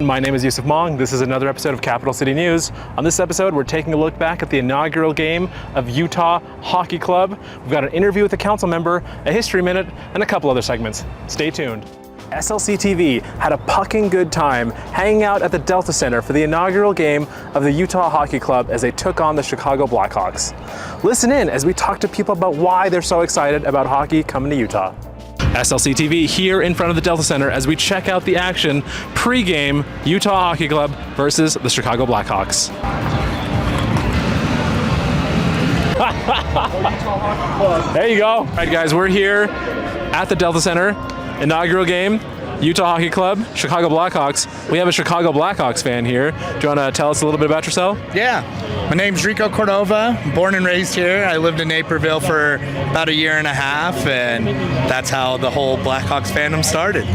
My name is Yusuf Mong. This is another episode of Capital City News. On this episode, we're taking a look back at the inaugural game of Utah Hockey Club. We've got an interview with a council member, a history minute, and a couple other segments. Stay tuned. SLC TV had a pucking good time hanging out at the Delta Center for the inaugural game of the Utah Hockey Club as they took on the Chicago Blackhawks. Listen in as we talk to people about why they're so excited about hockey coming to Utah. SLC TV here in front of the Delta Center as we check out the action pre-game Utah Hockey Club versus the Chicago Blackhawks. There you go. All right, guys, we're here at the Delta Center. Inaugural game, Utah Hockey Club, Chicago Blackhawks. We have a Chicago Blackhawks fan here. Do you want to tell us a little bit about yourself? Yeah, my name's Rico Cordova, born and raised here. I lived in Naperville for about a year and a half, and that's how the whole Blackhawks fandom started.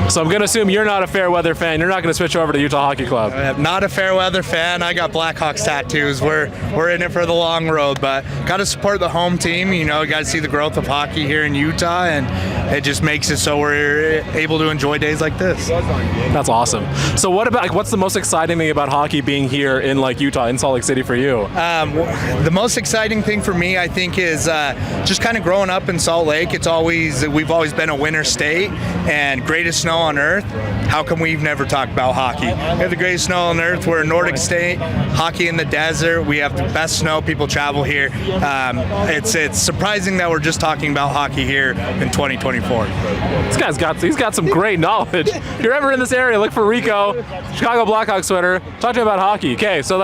So I'm going to assume you're not a fair weather fan. You're not going to switch over to Utah Hockey Club. Not a fair weather fan. I got Blackhawks tattoos. We're in it for the long road, but got to support the home team. You know, got to see the growth of hockey here in Utah, and it just makes it so we're able to enjoy days like this. That's awesome. So what about, what's the most exciting thing about hockey being here in Utah, in Salt Lake City for you? The most exciting thing for me, I think, is just kind of growing up in Salt Lake. We've always been a winter state and greatest snow on earth. How come we've never talked about hockey? We have the greatest snow on earth. We're a Nordic state, hockey in the desert. We have the best snow. People travel here. It's surprising that we're just talking about hockey here in 2024. He's got some great knowledge. If you're ever in this area, look for Rico, Chicago Blackhawks sweater. Talk to him about hockey. Okay, so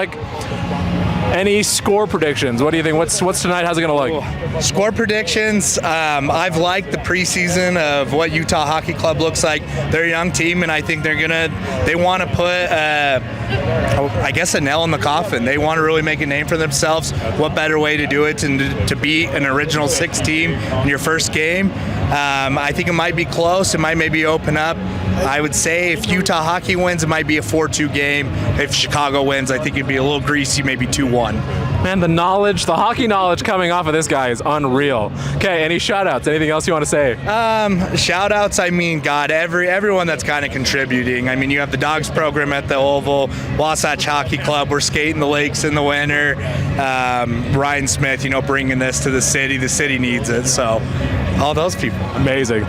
any score predictions? What do you think? What's tonight? How's it going to look? Score predictions. I've liked the preseason of what Utah Hockey Club looks like. They're a young team, and I think they want to put, I guess, a nail in the coffin. They want to really make a name for themselves. What better way to do it than to beat an original six team in your first game? I think it might be close. It might maybe open up. I would say if Utah Hockey wins, it might be a 4-2 game. If Chicago wins, I think it'd be a little greasy, maybe 2-1. Man, the hockey knowledge coming off of this guy is unreal. Okay, any shout-outs? Anything else you want to say? Shout-outs, I mean, God, everyone that's kind of contributing. I mean, you have the Dogs program at the Oval, Wasatch Hockey Club. We're skating the lakes in the winter. Ryan Smith, bringing this to the city. The city needs it, so all those people. Amazing.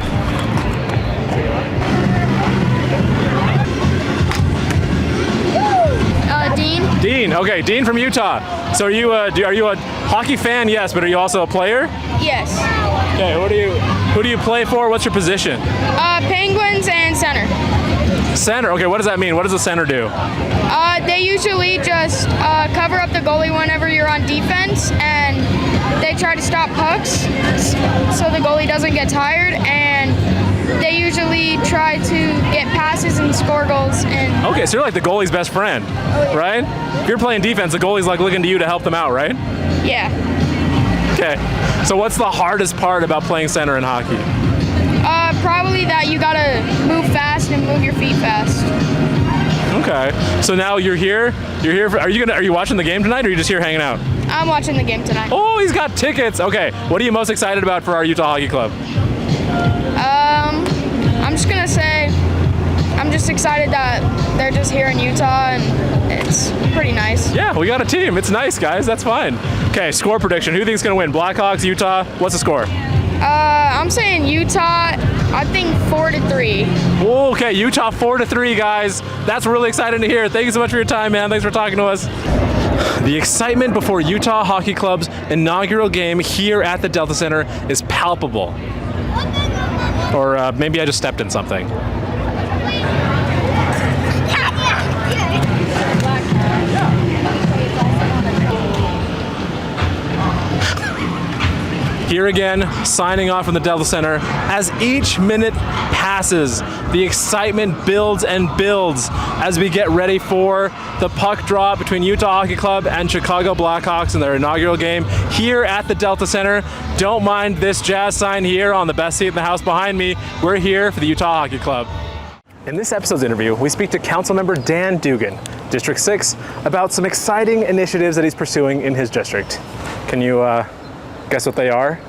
Dean, okay, Dean from Utah. So are you a hockey fan? Yes, but are you also a player? Yes. Okay, who do you play for? What's your position? Penguins and center. Center. Okay, what does that mean? What does the center do? They usually just cover up the goalie whenever you're on defense, and they try to stop pucks so the goalie doesn't get tired, and they usually try to get passes and score goals. Okay, so you're like the goalie's best friend, right? If you're playing defense, the goalie's looking to you to help them out, right? Yeah. Okay. So what's the hardest part about playing center in hockey? Probably that you gotta move fast and move your feet fast. Okay. So now you're here. Are you watching the game tonight, or are you just here hanging out? I'm watching the game tonight. Oh, he's got tickets. Okay. What are you most excited about for our Utah Hockey Club? I'm just gonna say I'm just excited that they're just here in Utah, and it's pretty nice. Yeah, we got a team. It's nice, guys. That's fine. Okay, score prediction. Who do you think's gonna win? Blackhawks, Utah? What's the score? I'm saying Utah. I think 4-3. Okay, Utah 4-3, guys. That's really exciting to hear. Thank you so much for your time, man. Thanks for talking to us. The excitement before Utah Hockey Club's inaugural game here at the Delta Center is palpable. Or maybe I just stepped in something. Here again, signing off from the Delta Center. As each minute passes, the excitement builds and builds as we get ready for the puck drop between Utah Hockey Club and Chicago Blackhawks in their inaugural game here at the Delta Center. Don't mind this jazz sign here on the best seat in the house behind me. We're here for the Utah Hockey Club. In this episode's interview, we speak to Council Member Dan Dugan, District 6, about some exciting initiatives that he's pursuing in his district. Can you guess what they are?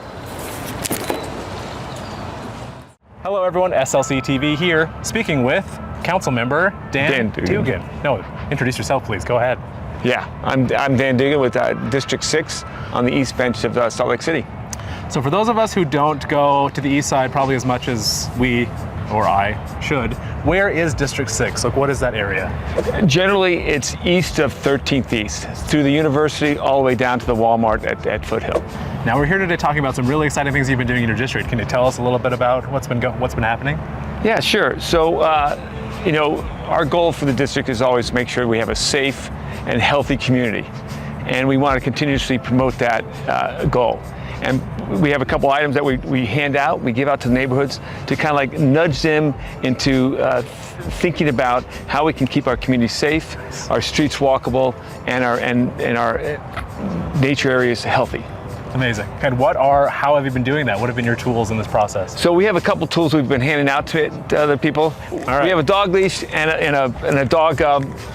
Hello everyone, SLC TV here, speaking with Council Member Dan Dugan. No, introduce yourself please, go ahead. Yeah, I'm Dan Dugan with District 6 on the east bench of Salt Lake City. So for those of us who don't go to the east side probably as much as we, or I, should, where is District 6? Like, what is that area? Generally, it's east of 13th East, through the university all the way down to the Walmart at Foothill. Now we're here today talking about some really exciting things you've been doing in your district. Can you tell us a little bit about what's been happening? Yeah, sure. So, our goal for the district is always to make sure we have a safe and healthy community. And we want to continuously promote that goal. And we have a couple items that we hand out, we give out to the neighborhoods to kind of like nudge them into thinking about how we can keep our community safe, our streets walkable, and our nature areas healthy. Amazing. And how have you been doing that? What have been your tools in this process? So we have a couple tools we've been handing out to other people. All right. We have a dog leash and a dog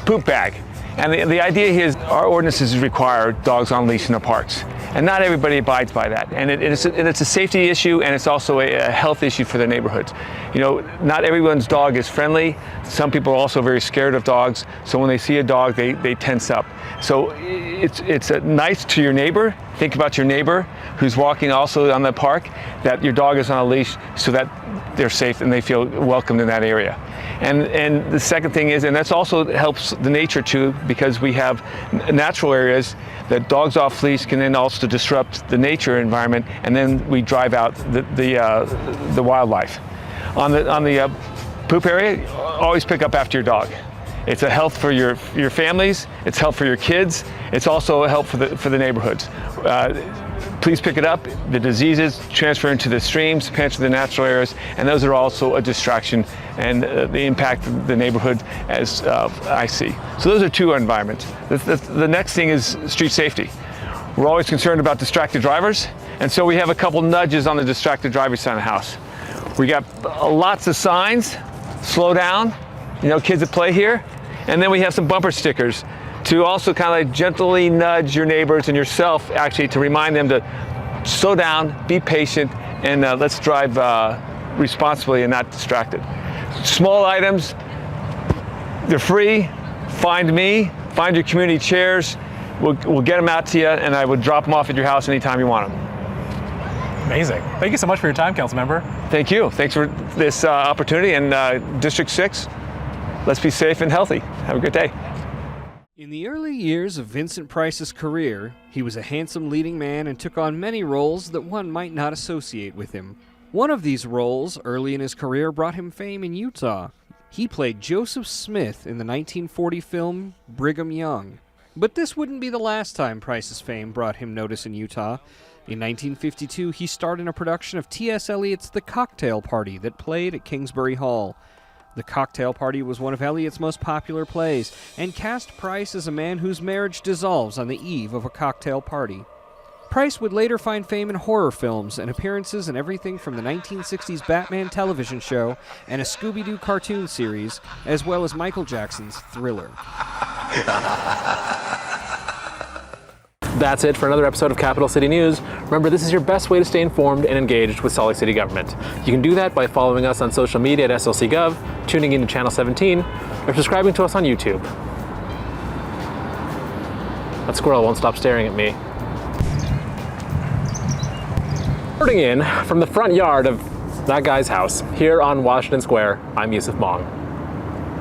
poop bag. And the idea here is our ordinances require dogs on leash in the parks. And not everybody abides by that. And it's a safety issue, and it's also a health issue for the neighborhoods. You know, not everyone's dog is friendly. Some people are also very scared of dogs. So when they see a dog, they tense up. So it's nice to your neighbor. Think about your neighbor who's walking also on the park, that your dog is on a leash so that they're safe and they feel welcomed in that area. And the second thing is, and that's also helps the nature too, because we have natural areas that dogs off leash can then also disrupt the nature environment, and then we drive out the wildlife. On the poop area, always pick up after your dog. It's a health for your families, it's health for your kids, it's also a help for the neighborhoods. Please pick it up. The diseases transfer into the streams, transfer to the natural areas, and those are also a distraction and they impact the neighborhood as I see. So those are two environments. The next thing is street safety. We're always concerned about distracted drivers, and so we have a couple nudges on the distracted driver side of the house. We got lots of signs, slow down, kids that play here, and then we have some bumper stickers to also kind of like gently nudge your neighbors and yourself actually to remind them to slow down, be patient, and let's drive responsibly and not distracted. Small items, they're free. Find me, find your community chairs. We'll get them out to you, and I would drop them off at your house anytime you want them. Amazing. Thank you so much for your time, Council Member. Thank you. Thanks for this opportunity. And District 6, let's be safe and healthy. Have a good day. In the early years of Vincent Price's career, he was a handsome leading man and took on many roles that one might not associate with him. One of these roles, early in his career, brought him fame in Utah. He played Joseph Smith in the 1940 film Brigham Young. But this wouldn't be the last time Price's fame brought him notice in Utah. In 1952, he starred in a production of T.S. Eliot's The Cocktail Party that played at Kingsbury Hall. The Cocktail Party was one of Eliot's most popular plays, and cast Price as a man whose marriage dissolves on the eve of a cocktail party. Price would later find fame in horror films and appearances in everything from the 1960s Batman television show and a Scooby-Doo cartoon series, as well as Michael Jackson's Thriller. That's it for another episode of Capital City News. Remember, this is your best way to stay informed and engaged with Salt Lake City government. You can do that by following us on social media at SLCGov, tuning into Channel 17, or subscribing to us on YouTube. That squirrel won't stop staring at me. Reporting in from the front yard of that guy's house here on Washington Square, I'm Yusuf Mong.